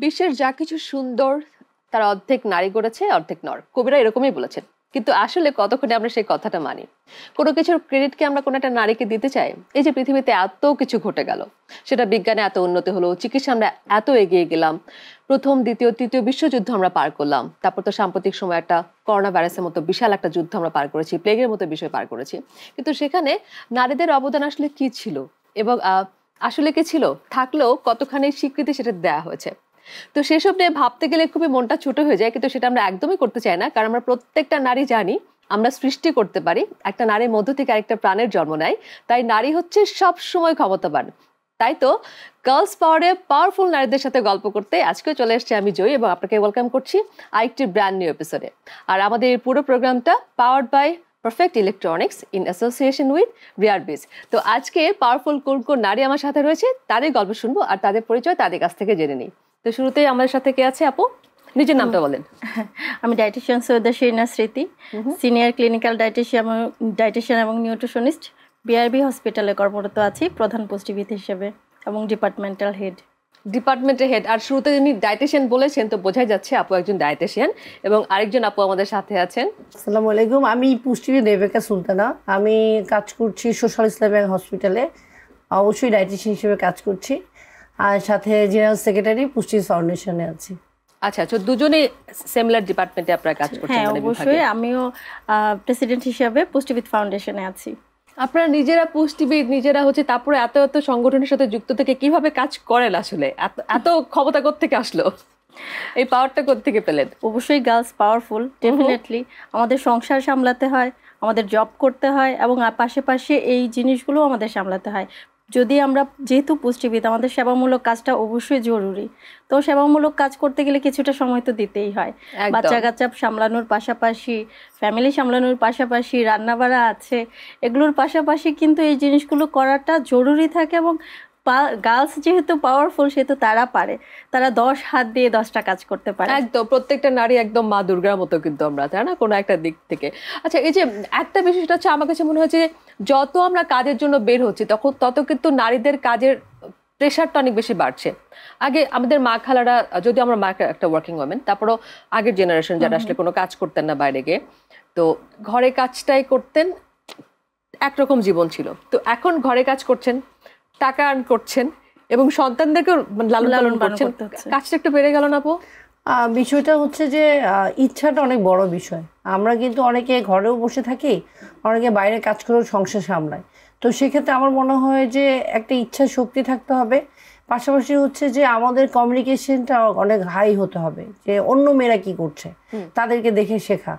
বিশ্বের যা কিছু সুন্দর তার অর্ধেক নারী গড়েছে, অর্ধেক নর। কবিরা এরকমই বলেছেন। কিন্তু আসলে কতক্ষণে আমরা সেই কথাটা মানি? কোনো কিছুর ক্রেডিট কি আমরা কোনো একটা নারীকে দিতে চাই? এই যে পৃথিবীতে এত কিছু ঘটে গেল, সেটা বিজ্ঞানে এত উন্নতি হলো, চিকিৎসা আমরা এত এগিয়ে গেলাম, প্রথম দ্বিতীয় তৃতীয় বিশ্বযুদ্ধ আমরা পার করলাম, তারপর তো সাম্প্রতিক সময় একটা করোনা ভাইরাসের মতো বিশাল একটা যুদ্ধ আমরা পার করেছি, প্লেগের মতো বিষয় পার করেছি। কিন্তু সেখানে নারীদের অবদান আসলে কি ছিল এবং আসলে কি ছিল, থাকলেও কতখানি স্বীকৃতি সেটা দেওয়া হয়েছে? তো সেসব নিয়ে ভাবতে গেলে খুবই মনটা ছোট হয়ে যায়, কিন্তু সেটা আমরা একদমই করতে চাই না, কারণ আমরা প্রত্যেকটা নারী জানি আমরা সৃষ্টি করতে পারি, একটা নারীর মধ্য থেকে আরেকটা প্রাণের জন্ম নেয়। তাই নারী হচ্ছে সব সময় ক্ষমতাবান। তাই তো গার্লস পাওয়ারে পাওয়ারফুল নারীদের সাথে গল্প করতে আজকে চলে এসেছি আমি জয়ী, এবং আপনাকে ওয়েলকাম করছি আরেকটি ব্র্যান্ড নিউ এপিসোডে। আর আমাদের এই পুরো প্রোগ্রামটা powered by perfect electronics in association with Rearbiz. তো আজকে পাওয়ারফুল কোন কোন নারী আমার সাথে রয়েছে তাদের গল্প শুনবো আর তাদের পরিচয় তাদের কাছ থেকে জেনে নিই। তো শুরুতেই আমাদের সাথে কে আছে আপু? নিজের নামটা বলেন। আমি ডায়েটিশিয়ান সৈয়দা শিরিনা স্মৃতি, সিনিয়র ক্লিনিক্যাল ডায়েটিশিয়ান এবং নিউট্রিশনিস্ট, বিআরবি হসপিটালে কর্মরত আছি প্রধান পুষ্টিবিদ হিসেবে এবং ডিপার্টমেন্টাল হেড। ডিপার্টমেন্টের হেড। আর শুরুতে যিনি ডায়েটিশিয়ান বলেছেন, তো বোঝাই যাচ্ছে আপু একজন ডায়েটিশিয়ান। এবং আরেকজন আপু আমাদের সাথে আছেন। আসসালামু আলাইকুম, আমি পুষ্টিবিদ রেবেকা সুলতানা। আমি কাজ করছি সোশ্যাল ইসলামিক হসপিটালে, অবশ্যই ডায়েটিশিয়ান হিসেবে কাজ করছি, আর সাথে জেনারেল সেক্রেটারি পুষ্টি ফাউন্ডেশনে আছি। আচ্ছা আচ্ছা, দুজনেই সিমিলার ডিপার্টমেন্টে আপনারা কাজ করছেন? হ্যাঁ অবশ্যই, আমিও প্রেসিডেন্ট হিসেবে পুষ্টিবিদ ফাউন্ডেশনে আছি। আপনারা নিজেরা পুষ্টিবিদ, নিজেরা হচ্ছে, তারপরে এত এত সংগঠনের সাথে যুক্ত থেকে কিভাবে কাজ করেন? আসলে এত ক্ষমতা কোত্থেকে আসলো, এই পাওয়ারটা কোত্থেকে পেলেন? অবশ্যই গার্লস পাওয়ারফুল, ডেফিনেটলি। আমাদের সংসার সামলাতে হয়, আমাদের জব করতে হয়, এবং পাশে এই জিনিসগুলো আমাদের সামলাতে হয়। যদি আমরা যেহেতু পুষ্টিবিদ, আমাদের সেবামূলক কাজটা অবশ্যই জরুরি। তো সেবামূলক কাজ করতে গেলে কিছুটা সময় তো দিতেই হয়। বাচ্চা কাচ্চা সামলানোর পাশাপাশি, ফ্যামিলি সামলানোর পাশাপাশি, রান্নাবাড়া আছে, এগুলোর পাশাপাশি কিন্তু এই জিনিসগুলো করাটা জরুরি থাকে। এবং গার্লস যেহেতু পাওয়ারফুল, সেহেতু তারা পারে, তারা 10 হাত দিয়ে 10টা কাজ করতে পারে। একদম, প্রত্যেকটা নারী একদম মা দুর্গার মতো কিন্তু আমরা, তাই না, কোনো একটা দিক থেকে। আচ্ছা, এই যে একটা বিষয়টা হচ্ছে, আমার কাছে মনে হচ্ছে যত আমরা কাজের জন্য বের হচ্ছি তত কিন্তু নারীদের কাজের প্রেশারটা অনেক বেশি বাড়ছে। আগে আমাদের মা খালারা, যদি আমরা মা একটা ওয়ার্কিং ওমেন, তারপরও আগের জেনারেশন যারা আসলে কোনো কাজ করতেন না বাইরে গিয়ে, তো ঘরে কাজটাই করতেন, একরকম জীবন ছিল। তো এখন ঘরে কাজ করছেন, টাকা আর্ন করছেন, এবং সন্তানদেরকে লালন পালন করছেন, কাজটা একটু বেড়ে গেল না আপু? বিষয়টা হচ্ছে যে ইচ্ছাটা অনেক বড় বিষয়। আমরা কিন্তু অনেকে ঘরেও বসে থাকি, অনেকে বাইরে কাজ করেও সংসার সামলায়। তো সেক্ষেত্রে আমার মনে হয় যে একটা ইচ্ছা শক্তি থাকতে হবে, পাশাপাশি হচ্ছে যে আমাদের কমিউনিকেশনটা অনেক হাই হতে হবে, যে অন্য মেয়েরা কি করছে তাদেরকে দেখে শেখা।